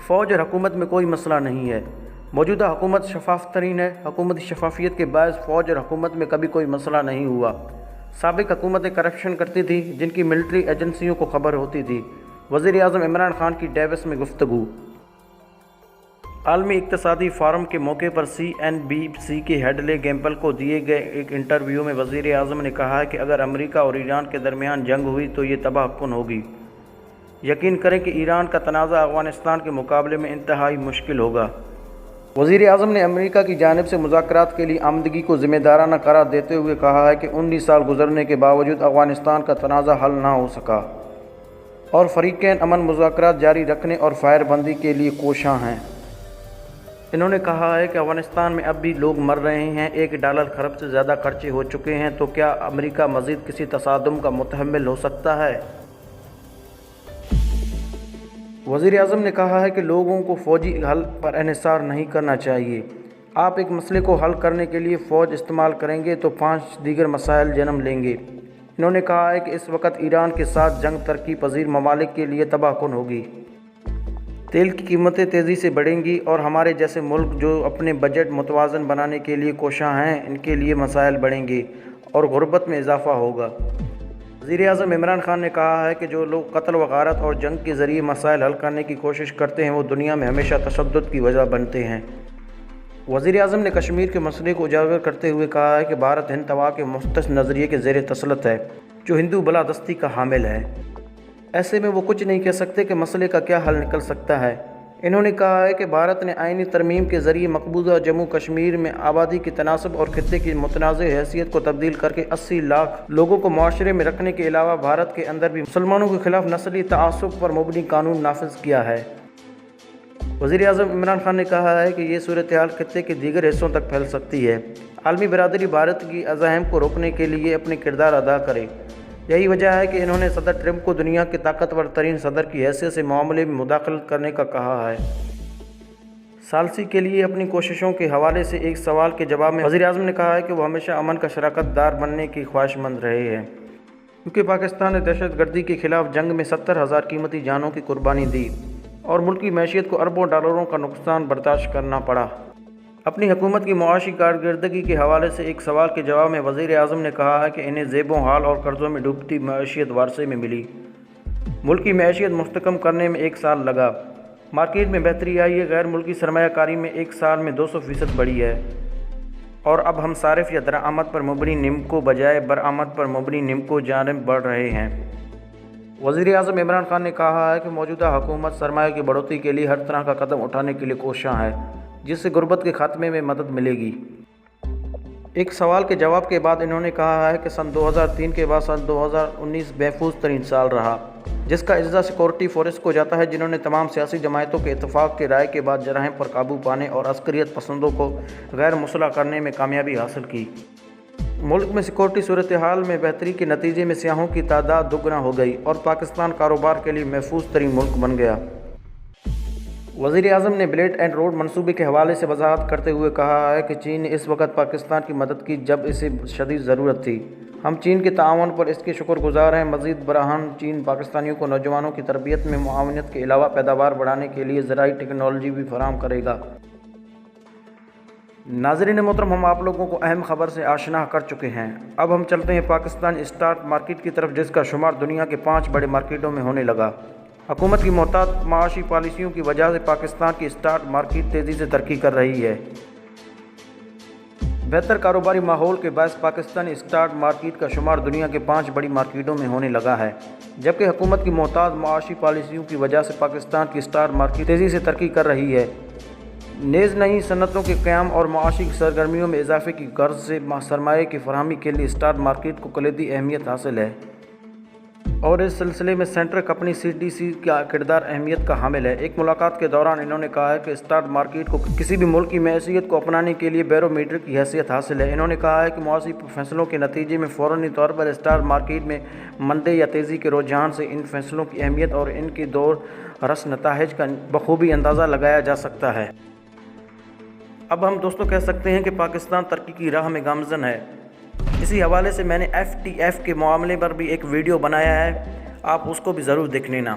فوج اور حکومت میں کوئی مسئلہ نہیں ہے۔ موجودہ حکومت شفاف ترین ہے۔ حکومتی شفافیت کے باعث فوج اور حکومت میں کبھی کوئی مسئلہ نہیں ہوا۔ سابق حکومتیں کرپشن کرتی تھیں جن کی ملٹری ایجنسیوں کو خبر ہوتی تھی۔ وزیر اعظم عمران خان کی ڈیوس میں گفتگو۔ عالمی اقتصادی فورم کے موقع پر CNBC کے ہیڈلے گیمپل کو دیے گئے ایک انٹرویو میں وزیر اعظم نے کہا کہ اگر امریکہ اور ایران کے درمیان جنگ ہوئی تو یہ تباہ کن ہوگی۔ یقین کریں کہ ایران کا تنازع افغانستان کے مقابلے میں انتہائی مشکل ہوگا۔ وزیر اعظم نے امریکہ کی جانب سے مذاکرات کے لیے آمدگی کو ذمہ دارانہ قرار دیتے ہوئے کہا ہے کہ 19 سال گزرنے کے باوجود افغانستان کا تنازع حل نہ ہو سکا اور فریقین امن مذاکرات جاری رکھنے اور فائر بندی کے لیے کوشاں ہیں۔ انہوں نے کہا ہے کہ افغانستان میں اب بھی لوگ مر رہے ہیں، $1 خرب سے زیادہ خرچے ہو چکے ہیں، تو کیا امریکہ مزید کسی تصادم کا متحمل ہو سکتا ہے؟ وزیر اعظم نے کہا ہے کہ لوگوں کو فوجی حل پر انحصار نہیں کرنا چاہیے۔ آپ ایک مسئلے کو حل کرنے کے لیے فوج استعمال کریں گے تو 5 دیگر مسائل جنم لیں گے۔ انہوں نے کہا ہے کہ اس وقت ایران کے ساتھ جنگ ترقی پذیر ممالک کے لیے تباہ کن ہوگی۔ تیل کی قیمتیں تیزی سے بڑھیں گی اور ہمارے جیسے ملک جو اپنے بجٹ متوازن بنانے کے لیے کوشاں ہیں، ان کے لیے مسائل بڑھیں گے اور غربت میں اضافہ ہوگا۔ وزیر اعظم عمران خان نے کہا ہے کہ جو لوگ قتل و غارت اور جنگ کے ذریعے مسائل حل کرنے کی کوشش کرتے ہیں وہ دنیا میں ہمیشہ تشدد کی وجہ بنتے ہیں۔ وزیر اعظم نے کشمیر کے مسئلے کو اجاگر کرتے ہوئے کہا ہے کہ بھارت ہند توا کے مختص نظریے کے زیر تسلط ہے جو ہندو بالادستی کا حامل ہے۔ ایسے میں وہ کچھ نہیں کہہ سکتے کہ مسئلے کا کیا حل نکل سکتا ہے۔ انہوں نے کہا ہے کہ بھارت نے آئینی ترمیم کے ذریعے مقبوضہ جموں کشمیر میں آبادی کے تناسب اور خطے کی متنازع حیثیت کو تبدیل کر کے 80 لاکھ لوگوں کو معاشرے میں رکھنے کے علاوہ بھارت کے اندر بھی مسلمانوں کے خلاف نسلی تعصب پر مبنی قانون نافذ کیا ہے۔ وزیر اعظم عمران خان نے کہا ہے کہ یہ صورتحال خطے کے دیگر حصوں تک پھیل سکتی ہے۔ عالمی برادری بھارت کی عزائم کو روکنے کے لیے اپنے کردار ادا کرے۔ یہی وجہ ہے کہ انہوں نے صدر ٹرمپ کو دنیا کے طاقتور ترین صدر کی حیثیت سے معاملے میں مداخلت کرنے کا کہا ہے۔ ثالثی کے لیے اپنی کوششوں کے حوالے سے ایک سوال کے جواب میں وزیر اعظم نے کہا ہے کہ وہ ہمیشہ امن کا شراکت دار بننے کی خواہش مند رہے ہیں، کیونکہ پاکستان نے دہشت گردی کے خلاف جنگ میں 70,000 قیمتی جانوں کی قربانی دی اور ملکی معیشت کو اربوں ڈالروں کا نقصان برداشت کرنا پڑا۔ اپنی حکومت کی معاشی کارکردگی کے حوالے سے ایک سوال کے جواب میں وزیر اعظم نے کہا ہے کہ انہیں زیب و حال اور قرضوں میں ڈوبتی معیشت ورثے میں ملی۔ ملکی معیشت مستحکم کرنے میں 1 سال لگا، مارکیٹ میں بہتری آئی ہے، غیر ملکی سرمایہ کاری میں 1 سال میں 200% بڑھی ہے اور اب ہم صارف یا درآمد پر مبنی نمکو بجائے برآمد پر مبنی نمکو جانب بڑھ رہے ہیں۔ وزیر اعظم عمران خان نے کہا ہے کہ موجودہ حکومت سرمایہ کی بڑھوتری کے لیے ہر طرح کا قدم اٹھانے کے لیے کوشاں ہے جس سے غربت کے خاتمے میں مدد ملے گی۔ ایک سوال کے جواب کے بعد انہوں نے کہا ہے کہ سن 2003 کے بعد سن 2019 محفوظ ترین سال رہا، جس کا اجزا سیکورٹی فورس کو جاتا ہے جنہوں نے تمام سیاسی جماعتوں کے اتفاق کے رائے کے بعد جرائم پر قابو پانے اور عسکریت پسندوں کو غیر مسلح کرنے میں کامیابی حاصل کی۔ ملک میں سیکورٹی صورتحال میں بہتری کے نتیجے میں سیاحوں کی تعداد دوگنا ہو گئی اور پاکستان کاروبار کے لیے محفوظ ترین ملک بن گیا۔ وزیر اعظم نے بیلٹ اینڈ روڈ منصوبے کے حوالے سے وضاحت کرتے ہوئے کہا ہے کہ چین نے اس وقت پاکستان کی مدد کی جب اسے شدید ضرورت تھی۔ ہم چین کے تعاون پر اس کے شکر گزار ہیں۔ مزید برآں چین پاکستانیوں کو نوجوانوں کی تربیت میں معاونت کے علاوہ پیداوار بڑھانے کے لیے زرعی ٹیکنالوجی بھی فراہم کرے گا۔ ناظرین محترم، ہم آپ لوگوں کو اہم خبر سے آشنا کر چکے ہیں۔ اب ہم چلتے ہیں پاکستان اسٹاک مارکیٹ کی طرف، جس کا شمار دنیا کے 5 بڑے مارکیٹوں میں ہونے لگا۔ حکومت کی محتاط معاشی پالیسیوں کی وجہ سے پاکستان کی اسٹاک مارکیٹ تیزی سے ترقی کر رہی ہے۔ بہتر کاروباری ماحول کے باعث پاکستانی اسٹاک مارکیٹ کا شمار دنیا کے 5 بڑی مارکیٹوں میں ہونے لگا ہے، جبکہ حکومت کی محتاط معاشی پالیسیوں کی وجہ سے پاکستان کی اسٹاک مارکیٹ تیزی سے ترقی کر رہی ہے۔ نیز نئی صنعتوں کے قیام اور معاشی سرگرمیوں میں اضافے کی غرض سے سرمایہ کی فراہمی کے لیے اسٹاک مارکیٹ کو کلیدی اہمیت حاصل ہے اور اس سلسلے میں سینٹرک اپنی CDC کا کردار اہمیت کا حامل ہے۔ ایک ملاقات کے دوران انہوں نے کہا ہے کہ اسٹاک مارکیٹ کو کسی بھی ملک کی معیشت کو اپنانے کے لیے بیرومیٹر کی حیثیت حاصل ہے۔ انہوں نے کہا ہے کہ معاشی فیصلوں کے نتیجے میں فوراً طور پر اسٹاک مارکیٹ میں مندے یا تیزی کے رجحان سے ان فیصلوں کی اہمیت اور ان کے دور رس نتائج کا بخوبی اندازہ لگایا جا سکتا ہے۔ اب ہم دوستوں کہہ سکتے ہیں کہ پاکستان ترقی کی راہ میں گامزن ہے۔ اسی حوالے سے میں نے FTF کے معاملے پر بھی ایک ویڈیو بنایا ہے، آپ اس کو بھی ضرور دیکھ لینا۔